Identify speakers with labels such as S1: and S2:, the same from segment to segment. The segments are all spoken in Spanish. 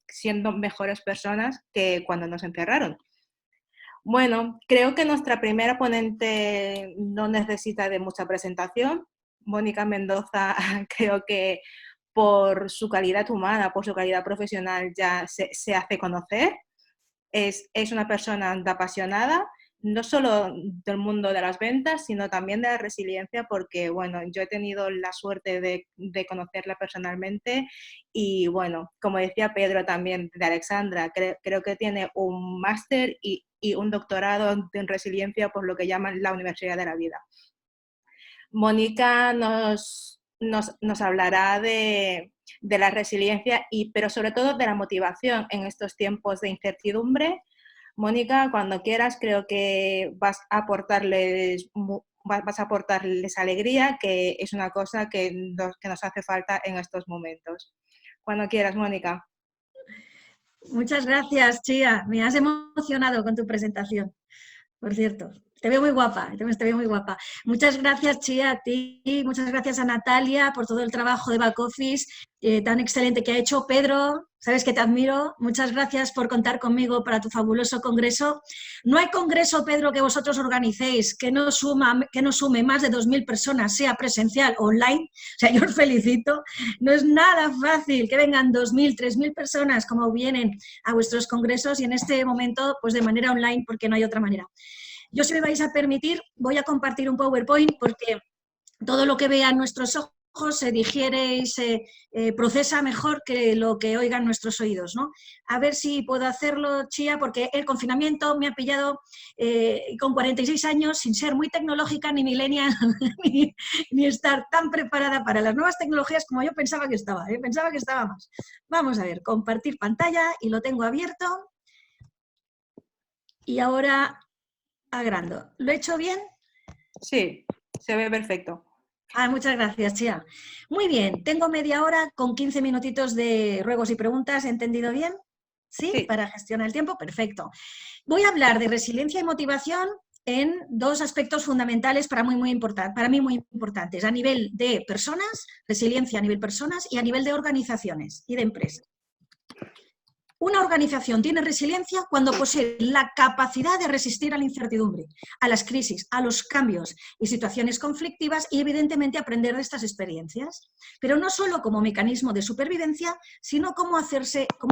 S1: siendo mejores personas que cuando nos encerraron. Bueno, creo que nuestra primera ponente no necesita de mucha presentación. Mónica Mendoza creo que por su calidad humana, por su calidad profesional ya se hace conocer. Es una persona apasionada, no solo del mundo de las ventas, sino también de la resiliencia, porque bueno, yo he tenido la suerte de conocerla personalmente y bueno, como decía Pedro también de Alexandra, creo que tiene un máster y un doctorado en resiliencia por lo que llaman la Universidad de la Vida. Mónica nos hablará de la resiliencia, pero sobre todo de la motivación en estos tiempos de incertidumbre. Mónica, cuando quieras, creo que vas a aportarles alegría, que es una cosa que nos hace falta en estos momentos. Cuando quieras, Mónica.
S2: Muchas gracias, Chía. Me has emocionado con tu presentación, por cierto. Te veo muy guapa, te veo muy guapa. Muchas gracias, Chía, a ti. Muchas gracias a Natalia por todo el trabajo de back office tan excelente que ha hecho. Pedro, sabes que te admiro. Muchas gracias por contar conmigo para tu fabuloso congreso. No hay congreso, Pedro, que vosotros organicéis que no sume más de 2.000 personas, sea presencial o online. O sea, yo os felicito. No es nada fácil que vengan 2.000, 3.000 personas como vienen a vuestros congresos y en este momento, pues de manera online, porque no hay otra manera. Yo, si me vais a permitir, voy a compartir un PowerPoint porque todo lo que vean nuestros ojos se digiere y se procesa mejor que lo que oigan nuestros oídos, ¿no? A ver si puedo hacerlo, Chía, porque el confinamiento me ha pillado con 46 años sin ser muy tecnológica ni millennial ni estar tan preparada para las nuevas tecnologías como yo pensaba que estaba, pensaba que estaba más. Vamos a ver, compartir pantalla y lo tengo abierto y ahora agrando. ¿Lo he hecho bien?
S1: Sí, se ve perfecto.
S2: Muchas gracias, Chía. Muy bien, tengo media hora con 15 minutitos de ruegos y preguntas. ¿He entendido bien? ¿Sí?
S1: Sí.
S2: Para gestionar el tiempo, perfecto. Voy a hablar de resiliencia y motivación en dos aspectos fundamentales para mí muy importantes. A nivel de personas, resiliencia a nivel personas y a nivel de organizaciones y de empresas. Una organización tiene resiliencia cuando posee la capacidad de resistir a la incertidumbre, a las crisis, a los cambios y situaciones conflictivas y, evidentemente, aprender de estas experiencias. Pero no solo como mecanismo de supervivencia, sino como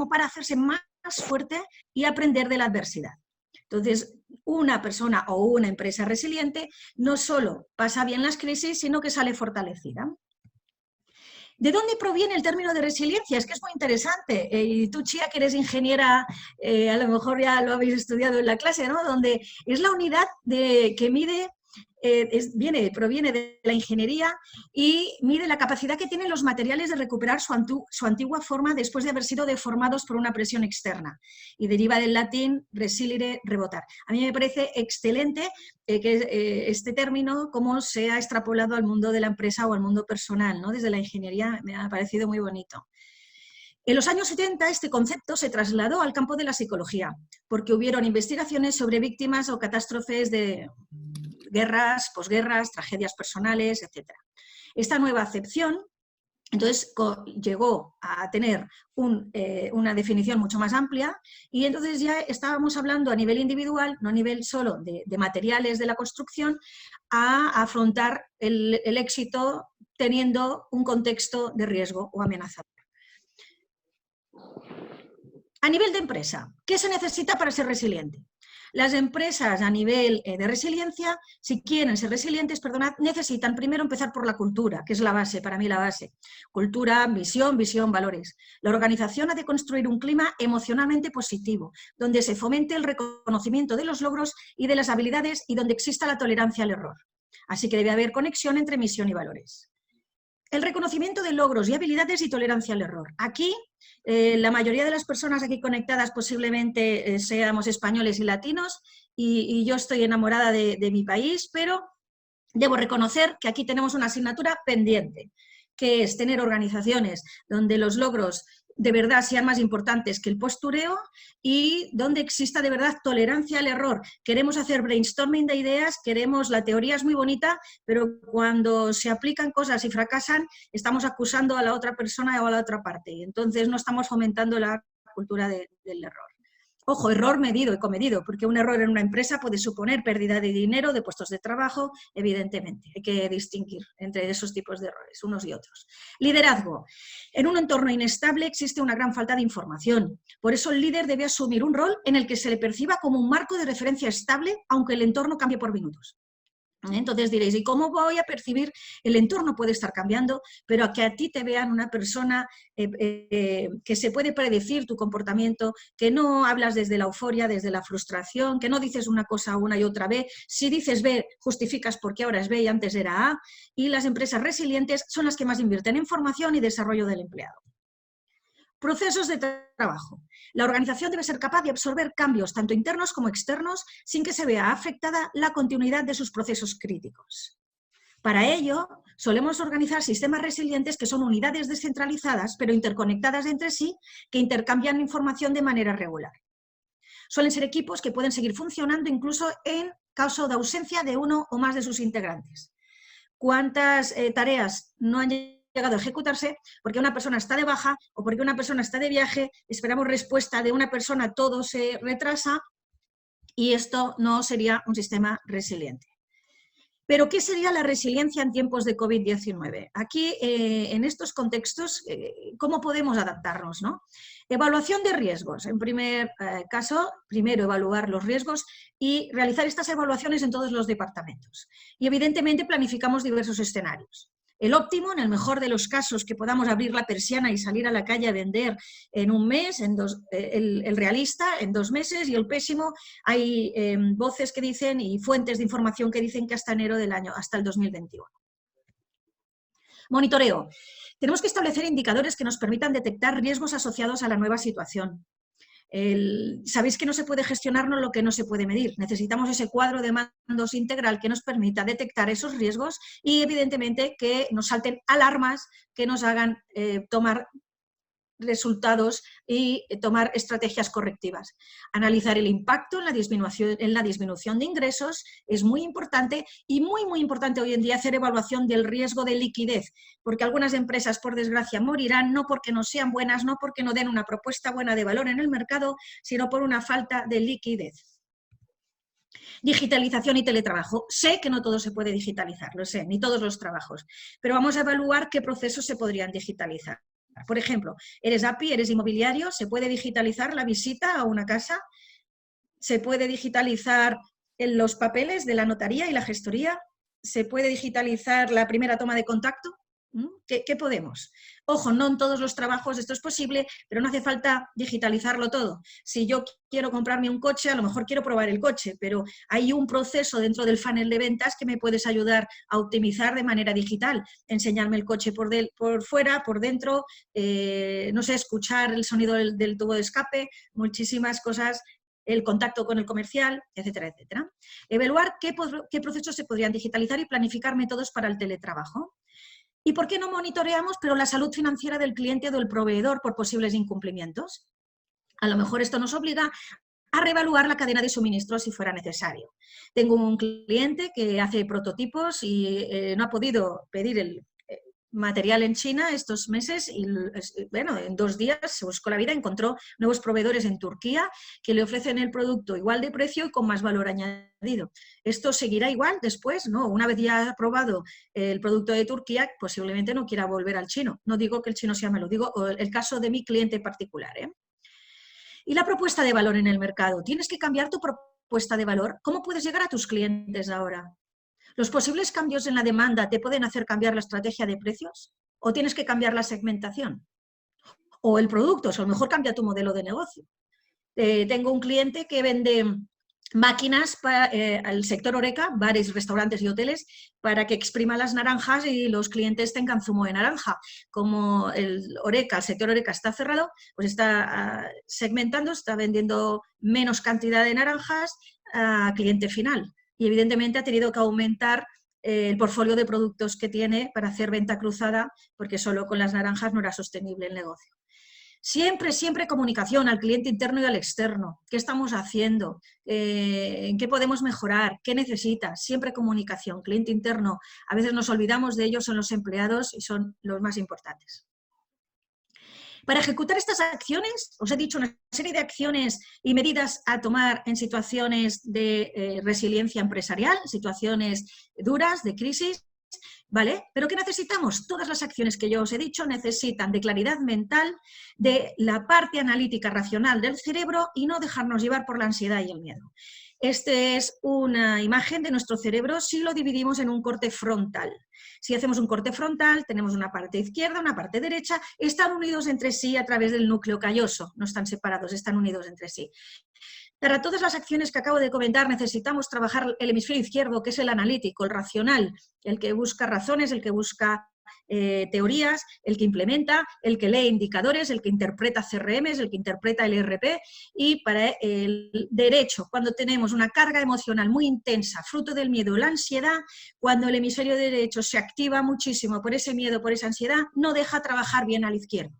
S2: para hacerse más fuerte y aprender de la adversidad. Entonces, una persona o una empresa resiliente no solo pasa bien las crisis, sino que sale fortalecida. ¿De dónde proviene el término de resiliencia? Es que es muy interesante. Y tú, Chía, que eres ingeniera, a lo mejor ya lo habéis estudiado en la clase, ¿no? Donde es la unidad que mide, proviene de la ingeniería y mide la capacidad que tienen los materiales de recuperar su antigua forma después de haber sido deformados por una presión externa. Y deriva del latín resilire, rebotar. A mí me parece excelente que este término, cómo se ha extrapolado al mundo de la empresa o al mundo personal, ¿no? Desde la ingeniería me ha parecido muy bonito. En los años 70 este concepto se trasladó al campo de la psicología, porque hubieron investigaciones sobre víctimas o catástrofes de guerras, posguerras, tragedias personales, etc. Esta nueva acepción entonces llegó a tener una definición mucho más amplia y entonces ya estábamos hablando a nivel individual, no a nivel solo de materiales de la construcción, a afrontar el éxito teniendo un contexto de riesgo o amenazador. A nivel de empresa, ¿qué se necesita para ser resiliente? Las empresas a nivel de resiliencia, si quieren ser resilientes, necesitan primero empezar por la cultura, que es la base, para mí la base. Cultura, visión, valores. La organización ha de construir un clima emocionalmente positivo, donde se fomente el reconocimiento de los logros y de las habilidades y donde exista la tolerancia al error. Así que debe haber conexión entre misión y valores. El reconocimiento de logros y habilidades y tolerancia al error. Aquí, la mayoría de las personas aquí conectadas posiblemente seamos españoles y latinos y yo estoy enamorada de mi país, pero debo reconocer que aquí tenemos una asignatura pendiente, que es tener organizaciones donde los logros de verdad sean más importantes que el postureo y donde exista de verdad tolerancia al error. Queremos hacer brainstorming de ideas, la teoría es muy bonita, pero cuando se aplican cosas y fracasan, estamos acusando a la otra persona o a la otra parte. Entonces no estamos fomentando la cultura del error. Ojo, error medido y comedido, porque un error en una empresa puede suponer pérdida de dinero, de puestos de trabajo, evidentemente. Hay que distinguir entre esos tipos de errores, unos y otros. Liderazgo. En un entorno inestable existe una gran falta de información. Por eso el líder debe asumir un rol en el que se le perciba como un marco de referencia estable, aunque el entorno cambie por minutos. Entonces diréis, ¿y cómo voy a percibir? El entorno puede estar cambiando, pero a que a ti te vean una persona que se puede predecir tu comportamiento, que no hablas desde la euforia, desde la frustración, que no dices una cosa una y otra vez. Si dices B, justificas por qué ahora es B y antes era A. Y las empresas resilientes son las que más invierten en formación y desarrollo del empleado. Procesos de trabajo. La organización debe ser capaz de absorber cambios tanto internos como externos sin que se vea afectada la continuidad de sus procesos críticos. Para ello, solemos organizar sistemas resilientes que son unidades descentralizadas pero interconectadas entre sí que intercambian información de manera regular. Suelen ser equipos que pueden seguir funcionando incluso en caso de ausencia de uno o más de sus integrantes. ¿Cuántas tareas no han llegado a ejecutarse porque una persona está de baja o porque una persona está de viaje, esperamos respuesta de una persona, todo se retrasa y esto no sería un sistema resiliente? Pero, ¿qué sería la resiliencia en tiempos de COVID-19? Aquí, en estos contextos, ¿cómo podemos adaptarnos, ¿no? Evaluación de riesgos. En primer caso, primero evaluar los riesgos y realizar estas evaluaciones en todos los departamentos. Y, evidentemente, planificamos diversos escenarios. El óptimo, en el mejor de los casos, que podamos abrir la persiana y salir a la calle a vender en un mes, el realista en 2 meses, y el pésimo, hay voces que dicen y fuentes de información que dicen que hasta enero del año, hasta el 2021. Monitoreo. Tenemos que establecer indicadores que nos permitan detectar riesgos asociados a la nueva situación. Sabéis que no se puede gestionarnos lo que no se puede medir. Necesitamos ese cuadro de mandos integral que nos permita detectar esos riesgos y, evidentemente, que nos salten alarmas que nos hagan tomar resultados y tomar estrategias correctivas. Analizar el impacto en la disminución de ingresos es muy importante y muy importante hoy en día hacer evaluación del riesgo de liquidez, porque algunas empresas, por desgracia, morirán no porque no sean buenas, no porque no den una propuesta buena de valor en el mercado, sino por una falta de liquidez. Digitalización y teletrabajo. Sé que no todo se puede digitalizar, lo sé, ni todos los trabajos, pero vamos a evaluar qué procesos se podrían digitalizar. Por ejemplo, eres API, eres inmobiliario, se puede digitalizar la visita a una casa, se puede digitalizar los papeles de la notaría y la gestoría, se puede digitalizar la primera toma de contacto. ¿Qué podemos? Ojo, no en todos los trabajos esto es posible, pero no hace falta digitalizarlo todo. Si yo quiero comprarme un coche, a lo mejor quiero probar el coche, pero hay un proceso dentro del funnel de ventas que me puedes ayudar a optimizar de manera digital. Enseñarme el coche por fuera, por dentro, no sé, escuchar el sonido del tubo de escape, muchísimas cosas, el contacto con el comercial, etcétera, etcétera. Evaluar qué procesos se podrían digitalizar y planificar métodos para el teletrabajo. ¿Y por qué no monitoreamos, pero la salud financiera del cliente o del proveedor por posibles incumplimientos? A lo mejor esto nos obliga a reevaluar la cadena de suministro si fuera necesario. Tengo un cliente que hace prototipos y no ha podido pedir el material en China estos meses y, bueno, en 2 días se buscó la vida, encontró nuevos proveedores en Turquía que le ofrecen el producto igual de precio y con más valor añadido. ¿Esto seguirá igual después? No, una vez ya ha probado el producto de Turquía, posiblemente no quiera volver al chino. No digo que el chino sea malo, digo el caso de mi cliente particular, ¿eh? Y la propuesta de valor en el mercado. Tienes que cambiar tu propuesta de valor. ¿Cómo puedes llegar a tus clientes ahora? ¿Los posibles cambios en la demanda te pueden hacer cambiar la estrategia de precios? ¿O tienes que cambiar la segmentación? O el producto, o a lo mejor cambia tu modelo de negocio. Tengo un cliente que vende máquinas al sector Horeca, bares, restaurantes y hoteles, para que exprima las naranjas y los clientes tengan zumo de naranja. Como el sector Horeca está cerrado, pues está segmentando, está vendiendo menos cantidad de naranjas a cliente final. Y evidentemente ha tenido que aumentar el portfolio de productos que tiene para hacer venta cruzada, porque solo con las naranjas no era sostenible el negocio. Siempre, siempre comunicación al cliente interno y al externo. ¿Qué estamos haciendo? ¿En qué podemos mejorar? ¿Qué necesitas? Siempre comunicación. Cliente interno, a veces nos olvidamos de ellos, son los empleados y son los más importantes. Para ejecutar estas acciones, os he dicho una serie de acciones y medidas a tomar en situaciones de resiliencia empresarial, situaciones duras, de crisis, ¿vale? ¿Pero qué necesitamos? Todas las acciones que yo os he dicho necesitan de claridad mental, de la parte analítica racional del cerebro y no dejarnos llevar por la ansiedad y el miedo. Esta es una imagen de nuestro cerebro si lo dividimos en un corte frontal. Si hacemos un corte frontal, tenemos una parte izquierda, una parte derecha, están unidos entre sí a través del núcleo calloso, no están separados, están unidos entre sí. Para todas las acciones que acabo de comentar necesitamos trabajar el hemisferio izquierdo, que es el analítico, el racional, el que busca razones, el que busca teorías, el que implementa, el que lee indicadores, el que interpreta CRMs, el que interpreta el ERP, y para el derecho, cuando tenemos una carga emocional muy intensa, fruto del miedo o la ansiedad, cuando el hemisferio derecho se activa muchísimo por ese miedo, por esa ansiedad, no deja trabajar bien al izquierdo.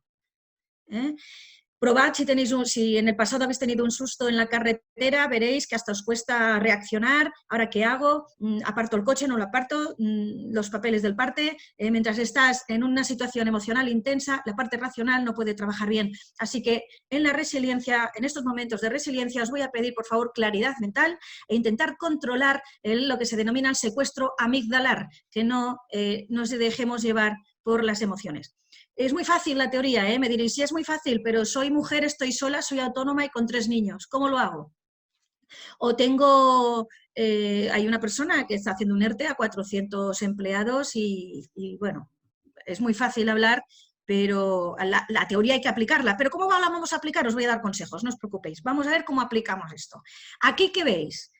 S2: Probad si en el pasado habéis tenido un susto en la carretera, veréis que hasta os cuesta reaccionar. ¿Ahora qué hago? ¿Aparto el coche? ¿No lo aparto? Los papeles del parte. Mientras estás en una situación emocional intensa, la parte racional no puede trabajar bien. Así que en la resiliencia, en estos momentos de resiliencia, os voy a pedir, por favor, claridad mental e intentar controlar lo que se denomina el secuestro amigdalar, que no nos dejemos llevar por las emociones. Es muy fácil la teoría, me diréis, sí es muy fácil, pero soy mujer, estoy sola, soy autónoma y con 3 niños. ¿Cómo lo hago? O tengo, hay una persona que está haciendo un ERTE a 400 empleados y bueno, es muy fácil hablar, pero la teoría hay que aplicarla. ¿Pero cómo la vamos a aplicar? Os voy a dar consejos, no os preocupéis. Vamos a ver cómo aplicamos esto. Aquí, ¿qué veis?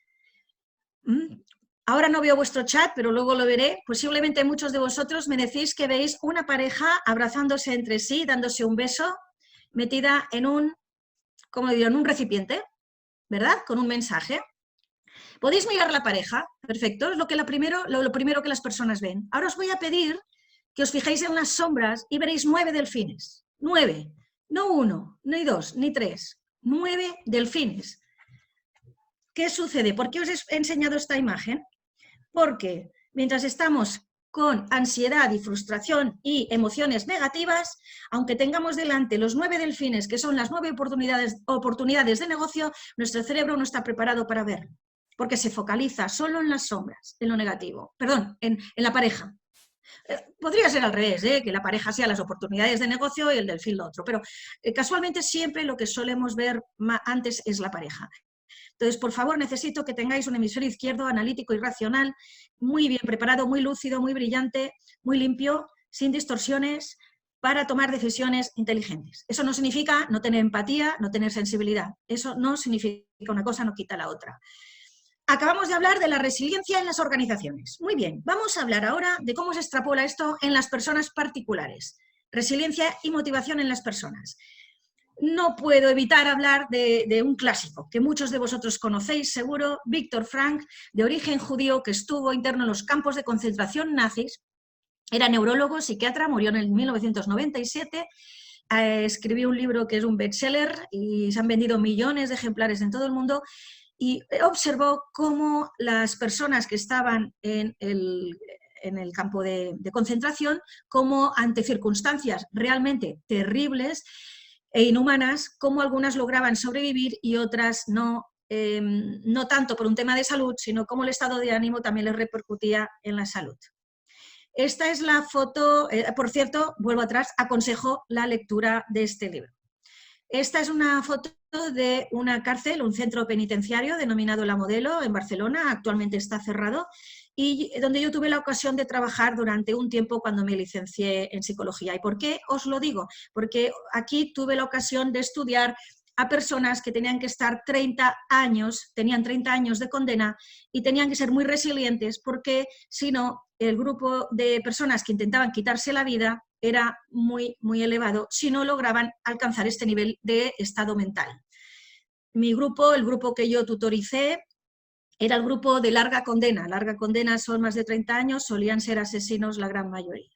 S2: Ahora no veo vuestro chat, pero luego lo veré. Posiblemente muchos de vosotros me decís que veis una pareja abrazándose entre sí, dándose un beso, metida en un, ¿cómo digo?, en un recipiente, ¿verdad? Con un mensaje. Podéis mirar la pareja, perfecto, es lo primero que las personas ven. Ahora os voy a pedir que os fijéis en las sombras y veréis 9 delfines. 9, no 1, ni 2, ni 3, 9 delfines. ¿Qué sucede? ¿Por qué os he enseñado esta imagen? Porque mientras estamos con ansiedad y frustración y emociones negativas, aunque tengamos delante los 9 delfines, que son las 9 oportunidades de negocio, nuestro cerebro no está preparado para ver, porque se focaliza solo en las sombras, en lo negativo, perdón, en la pareja. Podría ser al revés, que la pareja sea las oportunidades de negocio y el delfín lo otro, pero casualmente siempre lo que solemos ver antes es la pareja. Entonces, por favor, necesito que tengáis un hemisferio izquierdo analítico y racional muy bien preparado, muy lúcido, muy brillante, muy limpio, sin distorsiones, para tomar decisiones inteligentes. Eso no significa no tener empatía, no tener sensibilidad. Eso no significa una cosa, no quita la otra. Acabamos de hablar de la resiliencia en las organizaciones. Muy bien, vamos a hablar ahora de cómo se extrapola esto en las personas particulares. Resiliencia y motivación en las personas. No puedo evitar hablar de un clásico que muchos de vosotros conocéis seguro, Viktor Frankl, de origen judío, que estuvo interno en los campos de concentración nazis. Era neurólogo, psiquiatra, murió en el 1997, escribió un libro que es un bestseller y se han vendido millones de ejemplares en todo el mundo, y observó cómo las personas que estaban en el campo de concentración, como ante circunstancias realmente terribles e inhumanas, cómo algunas lograban sobrevivir y otras no, no tanto por un tema de salud, sino cómo el estado de ánimo también les repercutía en la salud. Esta es la foto, por cierto, vuelvo atrás, aconsejo la lectura de este libro. Esta es una foto de una cárcel, un centro penitenciario denominado La Modelo en Barcelona, actualmente está cerrado, y donde yo tuve la ocasión de trabajar durante un tiempo cuando me licencié en psicología. ¿Y por qué os lo digo? Porque aquí tuve la ocasión de estudiar a personas que tenían que estar 30 años, tenían 30 años de condena y tenían que ser muy resilientes porque si no, el grupo de personas que intentaban quitarse la vida era muy, muy elevado si no lograban alcanzar este nivel de estado mental. Mi grupo, el grupo que yo tutoricé, era el grupo de larga condena. Larga condena son más de 30 años, solían ser asesinos la gran mayoría.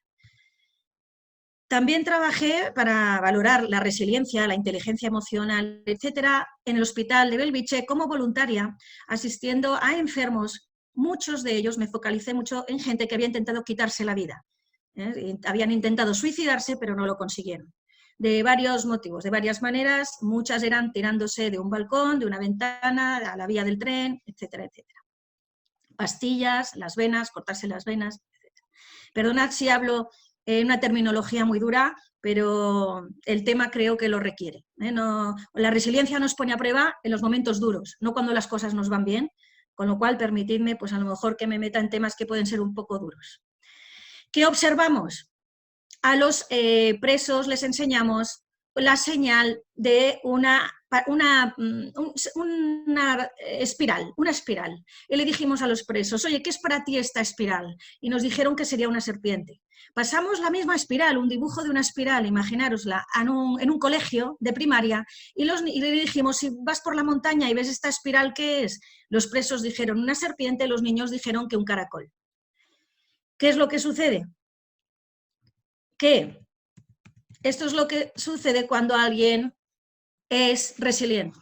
S2: También trabajé para valorar la resiliencia, la inteligencia emocional, etcétera, en el hospital de Belviche como voluntaria, asistiendo a enfermos. Muchos de ellos me focalicé mucho en gente que había intentado quitarse la vida. Habían intentado suicidarse, pero no lo consiguieron. De varios motivos, de varias maneras, muchas eran tirándose de un balcón, de una ventana, a la vía del tren, etcétera, etcétera. Pastillas, las venas, cortarse las venas, etcétera. Perdonad si hablo en una terminología muy dura, pero el tema creo que lo requiere. No, la resiliencia nos pone a prueba en los momentos duros, no cuando las cosas nos van bien, con lo cual permitidme, pues a lo mejor que me meta en temas que pueden ser un poco duros. ¿Qué observamos? A los presos les enseñamos la señal de una espiral. Y le dijimos a los presos, oye, ¿qué es para ti esta espiral? Y nos dijeron que sería una serpiente. Pasamos la misma espiral, un dibujo de una espiral, imaginárosla, en un colegio de primaria, y le dijimos, si vas por la montaña y ves esta espiral, ¿qué es? Los presos dijeron una serpiente, los niños dijeron que un caracol. ¿Qué es lo que sucede? Que esto es lo que sucede cuando alguien es resiliente.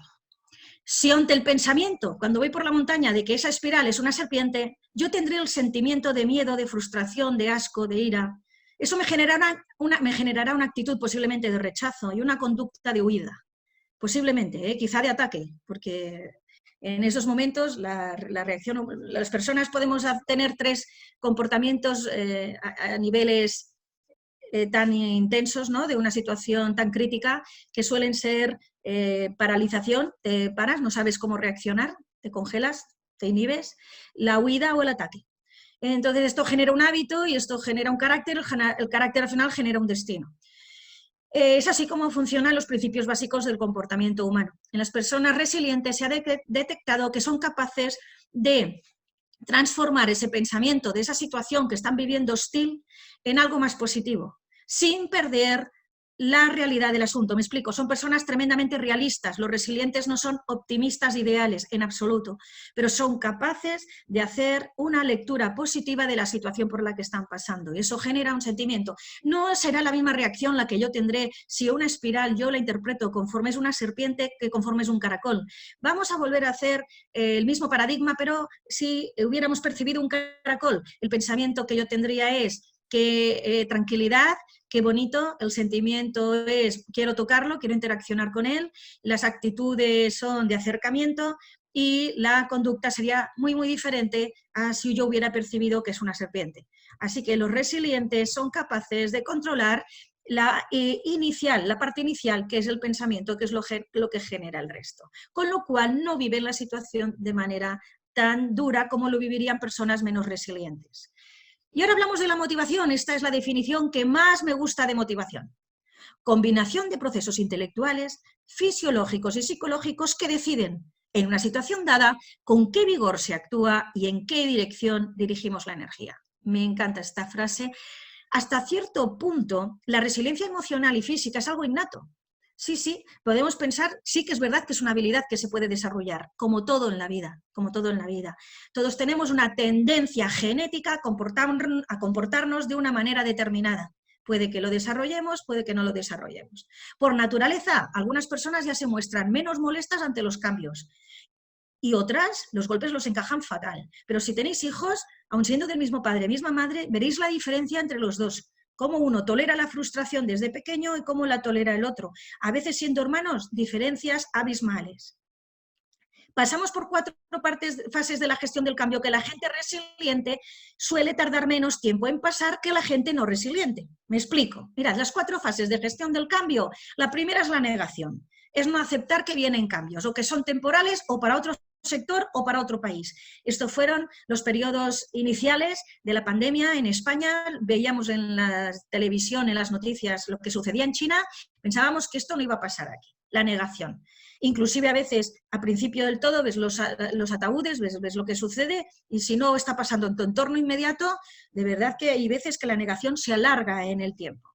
S2: Si ante el pensamiento, cuando voy por la montaña, de que esa espiral es una serpiente, yo tendré el sentimiento de miedo, de frustración, de asco, de ira. Eso me generará una actitud posiblemente de rechazo y una conducta de huida. Posiblemente, quizá de ataque, porque en esos momentos la reacción, las personas podemos tener 3 comportamientos a niveles tan intensos, ¿no? De una situación tan crítica, que suelen ser paralización, te paras, no sabes cómo reaccionar, te congelas, te inhibes, la huida o el ataque. Entonces esto genera un hábito y esto genera un carácter, el carácter al final genera un destino. Es así como funcionan los principios básicos del comportamiento humano. En las personas resilientes se ha detectado que son capaces de transformar ese pensamiento de esa situación que están viviendo hostil en algo más positivo, sin perder la realidad del asunto. Me explico, son personas tremendamente realistas. Los resilientes no son optimistas ideales en absoluto, pero son capaces de hacer una lectura positiva de la situación por la que están pasando, y eso genera un sentimiento. No será la misma reacción la que yo tendré si una espiral yo la interpreto conforme es una serpiente que conforme es un caracol. Vamos a volver a hacer el mismo paradigma, pero si hubiéramos percibido un caracol, el pensamiento que yo tendría es que tranquilidad, qué bonito, el sentimiento es quiero tocarlo, quiero interaccionar con él, las actitudes son de acercamiento y la conducta sería muy, muy diferente a si yo hubiera percibido que es una serpiente. Así que los resilientes son capaces de controlar la parte inicial, que es el pensamiento, que es lo que genera el resto. Con lo cual no viven la situación de manera tan dura como lo vivirían personas menos resilientes. Y ahora hablamos de la motivación. Esta es la definición que más me gusta de motivación. Combinación de procesos intelectuales, fisiológicos y psicológicos que deciden, en una situación dada, con qué vigor se actúa y en qué dirección dirigimos la energía. Me encanta esta frase. Hasta cierto punto, la resiliencia emocional y física es algo innato. Sí, podemos pensar, sí que es verdad que es una habilidad que se puede desarrollar, como todo en la vida, como todo en la vida. Todos tenemos una tendencia genética a comportarnos de una manera determinada. Puede que lo desarrollemos, puede que no lo desarrollemos. Por naturaleza, algunas personas ya se muestran menos molestas ante los cambios y otras, los golpes los encajan fatal. Pero si tenéis hijos, aun siendo del mismo padre, misma madre, veréis la diferencia entre los dos. Cómo uno tolera la frustración desde pequeño y cómo la tolera el otro. A veces, siendo hermanos, diferencias abismales. Pasamos por 4 fases de la gestión del cambio que la gente resiliente suele tardar menos tiempo en pasar que la gente no resiliente. Me explico. Mirad, las 4 fases de gestión del cambio. La primera es la negación. Es no aceptar que vienen cambios o que son temporales o para otro sector o para otro país. Estos fueron los periodos iniciales de la pandemia en España. Veíamos en la televisión, en las noticias, lo que sucedía en China. Pensábamos que esto no iba a pasar aquí. La negación. Inclusive a veces, a principio del todo, ves los ataúdes, ves lo que sucede, y si no está pasando en tu entorno inmediato, de verdad que hay veces que la negación se alarga en el tiempo.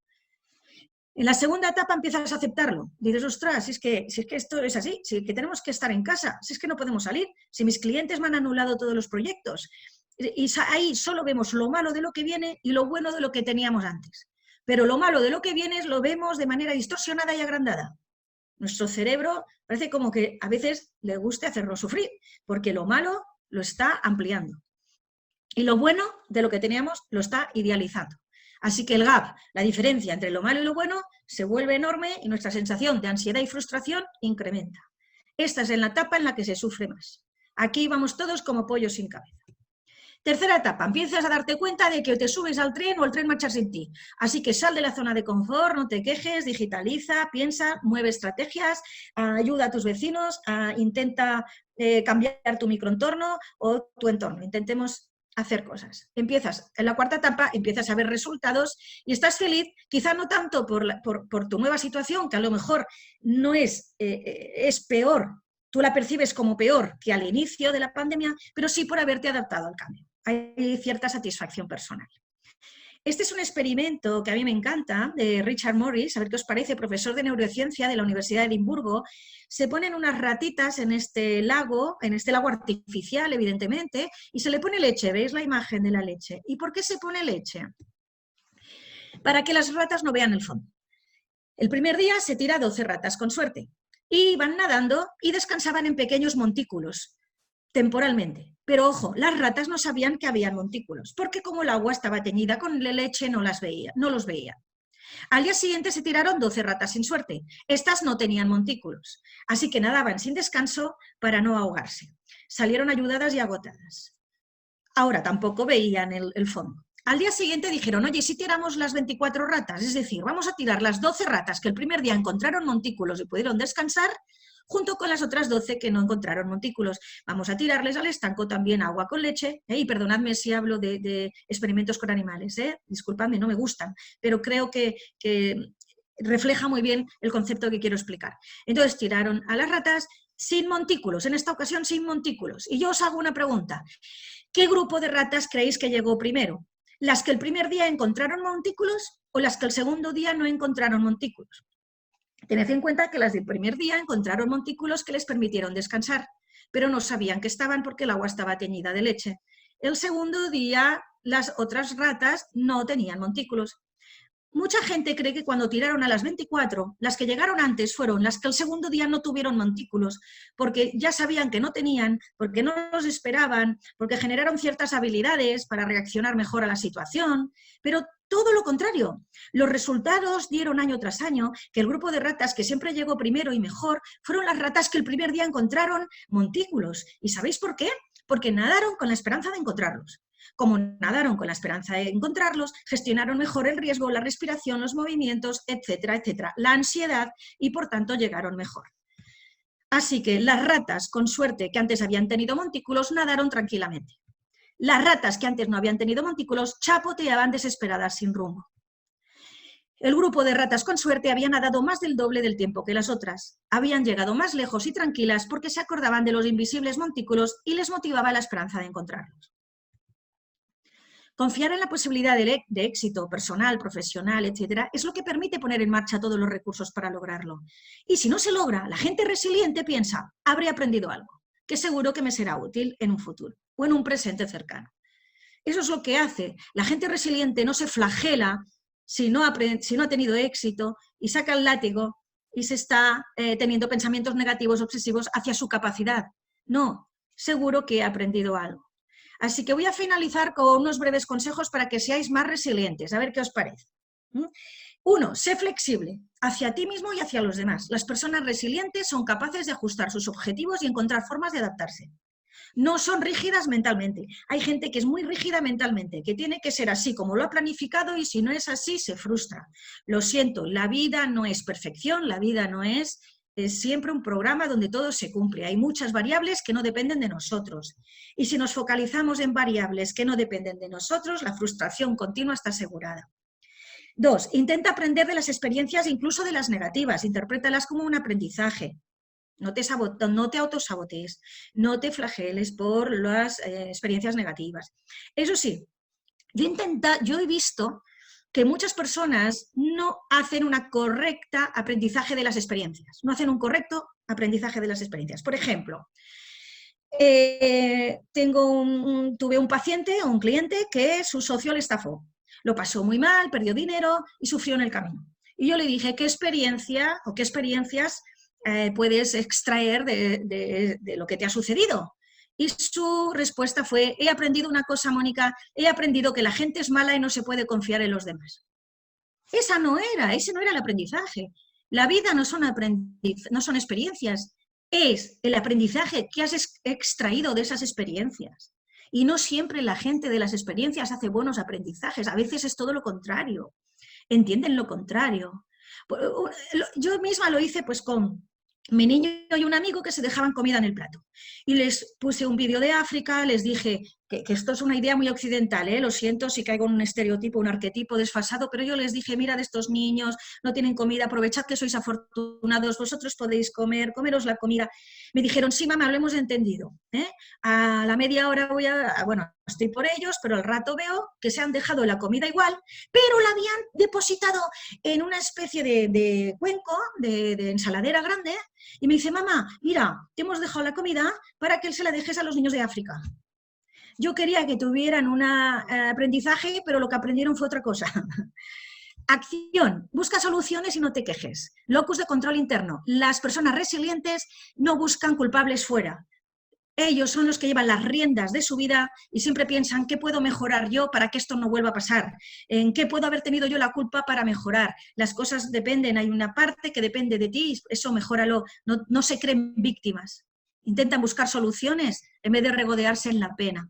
S2: En la segunda etapa empiezas a aceptarlo. Dices, ostras, si es que esto es así, si es que tenemos que estar en casa, si es que no podemos salir, si mis clientes me han anulado todos los proyectos. Y ahí solo vemos lo malo de lo que viene y lo bueno de lo que teníamos antes. pero lo malo de lo que viene lo vemos de manera distorsionada y agrandada. Nuestro cerebro parece como que a veces le guste hacernos sufrir, porque lo malo lo está ampliando. Y lo bueno de lo que teníamos lo está idealizando. Así que el gap, la diferencia entre lo malo y lo bueno, se vuelve enorme y nuestra sensación de ansiedad y frustración incrementa. Esta es la etapa en la que se sufre más. Aquí vamos todos como pollos sin cabeza. Tercera etapa, empiezas a darte cuenta de que te subes al tren o el tren marcha sin ti. Así que sal de la zona de confort, no te quejes, digitaliza, piensa, mueve estrategias, ayuda a tus vecinos, intenta cambiar tu microentorno o tu entorno. Intentemos hacer cosas. Empiezas, en la cuarta etapa, empiezas a ver resultados y estás feliz, quizá no tanto por tu nueva situación, que a lo mejor no es peor, tú la percibes como peor que al inicio de la pandemia, pero sí por haberte adaptado al cambio. Hay cierta satisfacción personal. Este es un experimento que a mí me encanta, de Richard Morris, a ver qué os parece, profesor de neurociencia de la Universidad de Edimburgo. Se ponen unas ratitas en este lago artificial, evidentemente, y se le pone leche, ¿veis la imagen de la leche? ¿Y por qué se pone leche? Para que las ratas no vean el fondo. El primer día se tira 12 ratas, con suerte, y van nadando y descansaban en pequeños montículos, temporalmente. Pero ojo, las ratas no sabían que había montículos, porque como el agua estaba teñida con la leche no los veían. Al día siguiente se tiraron 12 ratas sin suerte. Estas no tenían montículos, así que nadaban sin descanso para no ahogarse. Salieron ayudadas y agotadas. Ahora tampoco veían el fondo. Al día siguiente dijeron, oye, si tiramos las 24 ratas, es decir, vamos a tirar las 12 ratas que el primer día encontraron montículos y pudieron descansar, junto con las otras 12 que no encontraron montículos. Vamos a tirarles al estanco también agua con leche, y perdonadme si hablo de experimentos con animales, disculpadme, no me gustan, pero creo que refleja muy bien el concepto que quiero explicar. Entonces tiraron a las ratas sin montículos, en esta ocasión sin montículos. Y yo os hago una pregunta. ¿Qué grupo de ratas creéis que llegó primero? ¿Las que el primer día encontraron montículos o las que el segundo día no encontraron montículos? Tened en cuenta que las del primer día encontraron montículos que les permitieron descansar, pero no sabían que estaban porque el agua estaba teñida de leche. El segundo día las otras ratas no tenían montículos. Mucha gente cree que cuando tiraron a las 24, las que llegaron antes fueron las que el segundo día no tuvieron montículos, porque ya sabían que no tenían, porque no los esperaban, porque generaron ciertas habilidades para reaccionar mejor a la situación, pero todo lo contrario. Los resultados dieron año tras año que el grupo de ratas que siempre llegó primero y mejor fueron las ratas que el primer día encontraron montículos. ¿Y sabéis por qué? Porque nadaron con la esperanza de encontrarlos. Como nadaron con la esperanza de encontrarlos, gestionaron mejor el riesgo, la respiración, los movimientos, etcétera, etcétera, la ansiedad y por tanto llegaron mejor. Así que las ratas, con suerte, que antes habían tenido montículos, nadaron tranquilamente. Las ratas que antes no habían tenido montículos chapoteaban desesperadas sin rumbo. El grupo de ratas con suerte había nadado más del doble del tiempo que las otras. Habían llegado más lejos y tranquilas porque se acordaban de los invisibles montículos y les motivaba la esperanza de encontrarlos. Confiar en la posibilidad de éxito personal, profesional, etcétera, es lo que permite poner en marcha todos los recursos para lograrlo. Y si no se logra, la gente resiliente piensa, habré aprendido algo, que seguro que me será útil en un futuro o en un presente cercano. Eso es lo que hace. La gente resiliente no se flagela si no ha tenido éxito y saca el látigo y se está teniendo pensamientos negativos, obsesivos hacia su capacidad. No, seguro que he aprendido algo. Así que voy a finalizar con unos breves consejos para que seáis más resilientes. A ver qué os parece. 1. Sé flexible hacia ti mismo y hacia los demás. Las personas resilientes son capaces de ajustar sus objetivos y encontrar formas de adaptarse. No son rígidas mentalmente. Hay gente que es muy rígida mentalmente, que tiene que ser así como lo ha planificado y si no es así se frustra. Lo siento, la vida no es perfección, la vida no es siempre un programa donde todo se cumple. Hay muchas variables que no dependen de nosotros. Y si nos focalizamos en variables que no dependen de nosotros, la frustración continua está asegurada. 2. Intenta aprender de las experiencias, incluso de las negativas. Interprétalas como un aprendizaje. No te autosabotees, no te flageles por las experiencias negativas. Eso sí, yo he visto que muchas personas no hacen una correcta aprendizaje de las experiencias, no hacen un correcto aprendizaje de las experiencias. Por ejemplo, tuve un paciente o un cliente que su socio le estafó. Lo pasó muy mal, perdió dinero y sufrió en el camino. Y yo le dije, ¿qué experiencia o qué experiencias puedes extraer de lo que te ha sucedido? Y su respuesta fue, he aprendido una cosa, Mónica, he aprendido que la gente es mala y no se puede confiar en los demás. Ese no era el aprendizaje. La vida no son experiencias, es el aprendizaje que has extraído de esas experiencias. Y no siempre la gente de las experiencias hace buenos aprendizajes, a veces es todo lo contrario. Entienden lo contrario. Yo misma lo hice pues con mi niño y un amigo que se dejaban comida en el plato. Y les puse un vídeo de África, les dije que esto es una idea muy occidental, lo siento si caigo en un estereotipo, un arquetipo desfasado, pero yo les dije, mirad, estos niños no tienen comida, aprovechad que sois afortunados, vosotros podéis comeros la comida. Me dijeron, sí, mamá, lo hemos entendido. A la media hora estoy por ellos, pero al rato veo que se han dejado la comida igual, pero la habían depositado en una especie de cuenco, de ensaladera grande, y me dice, mamá, mira, te hemos dejado la comida para que se la dejes a los niños de África. Yo quería que tuvieran un aprendizaje, pero lo que aprendieron fue otra cosa. Acción, busca soluciones y no te quejes. Locus de control interno. Las personas resilientes no buscan culpables fuera. Ellos son los que llevan las riendas de su vida y siempre piensan qué puedo mejorar yo para que esto no vuelva a pasar, en qué puedo haber tenido yo la culpa para mejorar. Las cosas dependen, hay una parte que depende de ti, eso mejóralo, no se creen víctimas. Intentan buscar soluciones en vez de regodearse en la pena.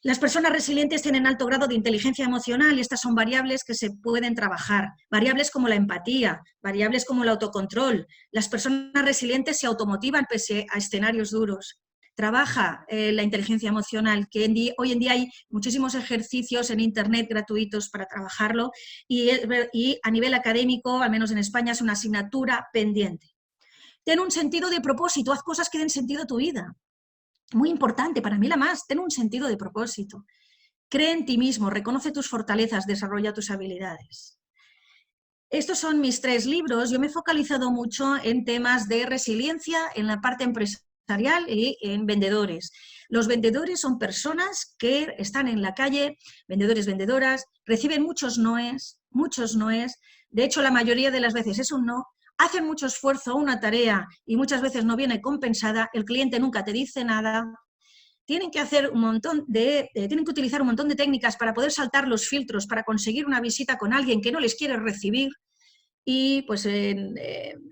S2: Las personas resilientes tienen alto grado de inteligencia emocional y estas son variables que se pueden trabajar. Variables como la empatía, variables como el autocontrol. Las personas resilientes se automotivan pese a escenarios duros. Trabaja la inteligencia emocional, que hoy en día hay muchísimos ejercicios en internet gratuitos para trabajarlo y a nivel académico, al menos en España, es una asignatura pendiente. Ten un sentido de propósito, haz cosas que den sentido a tu vida. Muy importante, para mí la más, ten un sentido de propósito. Cree en ti mismo, reconoce tus fortalezas, desarrolla tus habilidades. Estos son mis 3 libros. Yo me he focalizado mucho en temas de resiliencia, en la parte empresarial y en vendedores. Los vendedores son personas que están en la calle, vendedores, vendedoras, reciben muchos noes. De hecho, la mayoría de las veces es un no. Hacen mucho esfuerzo a una tarea y muchas veces no viene compensada, el cliente nunca te dice nada. Tienen que utilizar un montón de técnicas para poder saltar los filtros, para conseguir una visita con alguien que no les quiere recibir. Y pues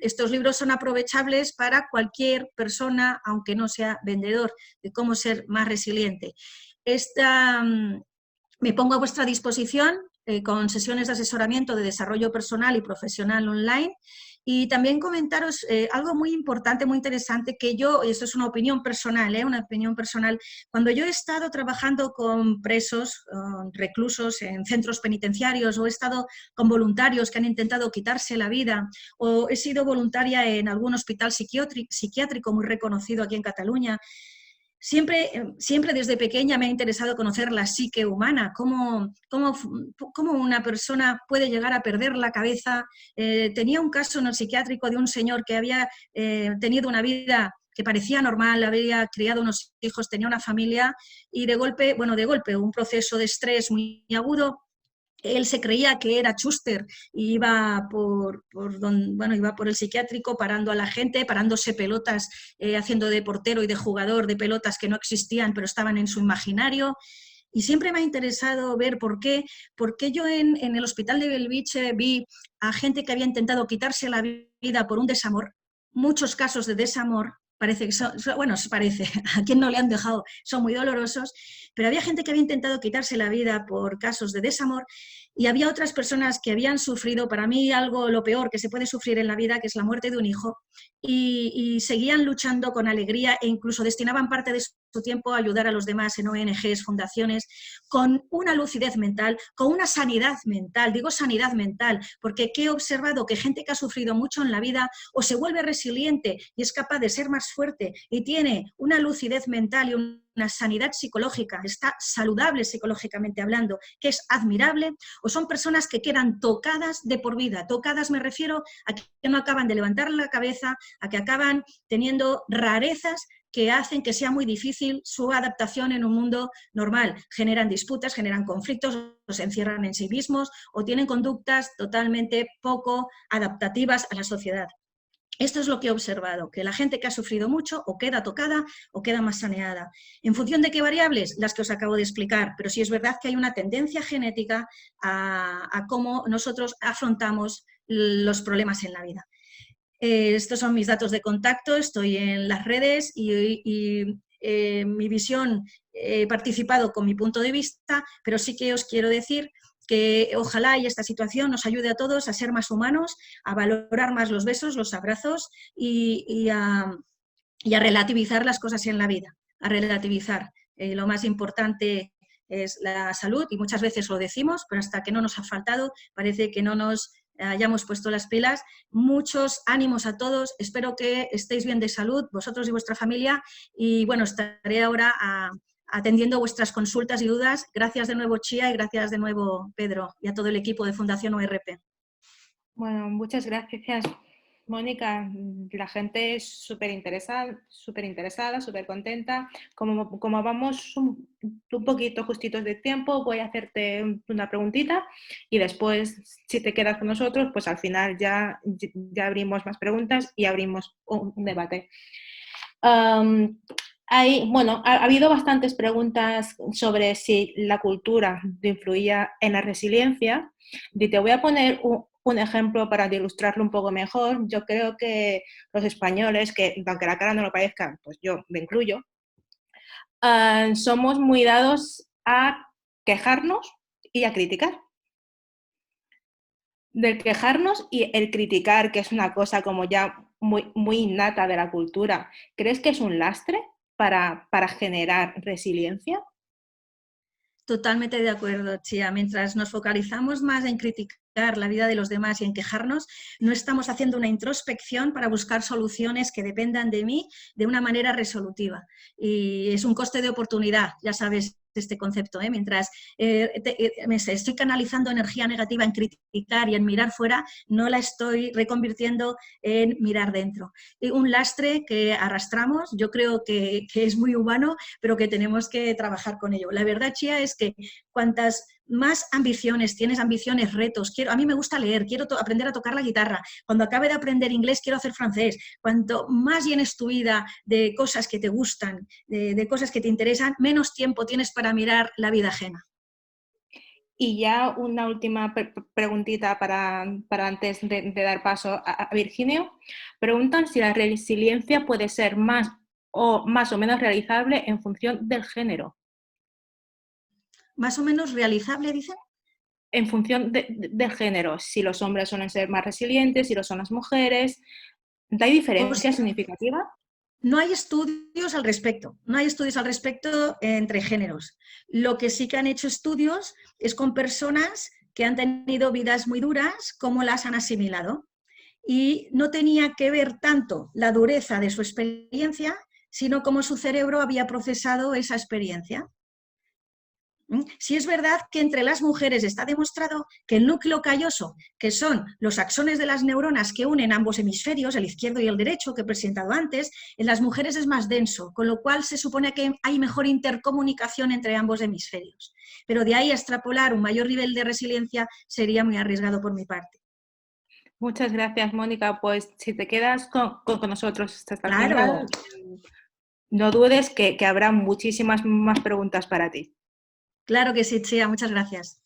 S2: estos libros son aprovechables para cualquier persona, aunque no sea vendedor, de cómo ser más resiliente. Me pongo a vuestra disposición con sesiones de asesoramiento de desarrollo personal y profesional online. Y también comentaros algo muy importante, muy interesante, que yo, y esto es una opinión personal, cuando yo he estado trabajando con presos, reclusos en centros penitenciarios, o he estado con voluntarios que han intentado quitarse la vida, o he sido voluntaria en algún hospital psiquiátrico muy reconocido aquí en Cataluña, Siempre desde pequeña me ha interesado conocer la psique humana, cómo una persona puede llegar a perder la cabeza. Tenía un caso en el psiquiátrico de un señor que había tenido una vida que parecía normal, había criado unos hijos, tenía una familia y de golpe, un proceso de estrés muy agudo. Él se creía que era Schuster y iba por el psiquiátrico parando a la gente, parándose pelotas, haciendo de portero y de jugador de pelotas que no existían, pero estaban en su imaginario. Y siempre me ha interesado ver por qué yo en el hospital de Belviche vi a gente que había intentado quitarse la vida por un desamor, muchos casos de desamor. Parece que a quien no le han dejado, son muy dolorosos, pero había gente que había intentado quitarse la vida por casos de desamor y había otras personas que habían sufrido, para mí, lo peor que se puede sufrir en la vida, que es la muerte de un hijo, y seguían luchando con alegría e incluso destinaban parte de su tiempo a ayudar a los demás en ONGs, fundaciones, con una lucidez mental, con una sanidad mental. Digo sanidad mental porque he observado que gente que ha sufrido mucho en la vida o se vuelve resiliente y es capaz de ser más fuerte y tiene una lucidez mental y una sanidad psicológica, está saludable psicológicamente hablando, que es admirable, o son personas que quedan tocadas de por vida. Tocadas me refiero a que no acaban de levantar la cabeza, a que acaban teniendo rarezas que hacen que sea muy difícil su adaptación en un mundo normal. Generan disputas, generan conflictos, o se encierran en sí mismos o tienen conductas totalmente poco adaptativas a la sociedad. Esto es lo que he observado, que la gente que ha sufrido mucho o queda tocada o queda más saneada. ¿En función de qué variables? Las que os acabo de explicar, pero sí es verdad que hay una tendencia genética a cómo nosotros afrontamos los problemas en la vida. Estos son mis datos de contacto, estoy en las redes y mi visión, he participado con mi punto de vista, pero sí que os quiero decir que ojalá y esta situación nos ayude a todos a ser más humanos, a valorar más los besos, los abrazos y a relativizar las cosas en la vida, a relativizar. Lo más importante es la salud y muchas veces lo decimos, pero hasta que no nos ha faltado parece que no nos hayamos puesto las pilas. Muchos ánimos a todos, espero que estéis bien de salud, vosotros y vuestra familia, y bueno, estaré ahora atendiendo vuestras consultas y dudas. Gracias de nuevo, Chía, y gracias de nuevo, Pedro, y a todo el equipo de Fundación ORP.
S1: Bueno, muchas gracias, Mónica. La gente es súper interesada, súper contenta. Como vamos un poquito justitos de tiempo, voy a hacerte una preguntita y después, si te quedas con nosotros, pues al final ya abrimos más preguntas y abrimos un debate. Ha habido bastantes preguntas sobre si la cultura influía en la resiliencia. Y te voy a poner un ejemplo para ilustrarlo un poco mejor. Yo creo que los españoles, que aunque la cara no lo parezca, pues yo me incluyo, somos muy dados a quejarnos y a criticar. Del quejarnos y el criticar, que es una cosa como ya muy innata de la cultura, ¿crees que es un lastre para generar resiliencia?
S2: Totalmente de acuerdo, Chía. Mientras nos focalizamos más en criticar la vida de los demás y en quejarnos, no estamos haciendo una introspección para buscar soluciones que dependan de mí de una manera resolutiva. Y es un coste de oportunidad, ya sabes este concepto, ¿eh? Mientras me estoy canalizando energía negativa en criticar y en mirar fuera, no la estoy reconvirtiendo en mirar dentro. Y un lastre que arrastramos, yo creo que es muy humano, pero que tenemos que trabajar con ello. La verdad, Chía, es que cuantas más ambiciones tienes, ambiciones, retos, a mí me gusta leer, quiero aprender a tocar la guitarra, cuando acabe de aprender inglés quiero hacer francés, cuanto más llenes tu vida de cosas que te gustan, de cosas que te interesan, menos tiempo tienes para mirar la vida ajena.
S1: Y ya una última preguntita para antes de dar paso a Virginio. Preguntan si la resiliencia puede ser más o menos realizable en función del género.
S2: ¿Más o menos realizable, dicen?
S1: En función del género, si los hombres suelen ser más resilientes, si lo son las mujeres. ¿Hay diferencia significativa?
S2: No hay estudios al respecto, no hay estudios al respecto entre géneros. Lo que sí que han hecho estudios es con personas que han tenido vidas muy duras, cómo las han asimilado. Y no tenía que ver tanto la dureza de su experiencia, sino cómo su cerebro había procesado esa experiencia. Sí es verdad que entre las mujeres está demostrado que el núcleo calloso, que son los axones de las neuronas que unen ambos hemisferios, el izquierdo y el derecho, que he presentado antes, en las mujeres es más denso, con lo cual se supone que hay mejor intercomunicación entre ambos hemisferios. Pero de ahí a extrapolar un mayor nivel de resiliencia sería muy arriesgado por mi parte.
S1: Muchas gracias, Mónica. Pues si te quedas con nosotros hasta el final, no dudes que habrá muchísimas más preguntas para ti.
S2: Claro que sí, Chía, muchas gracias.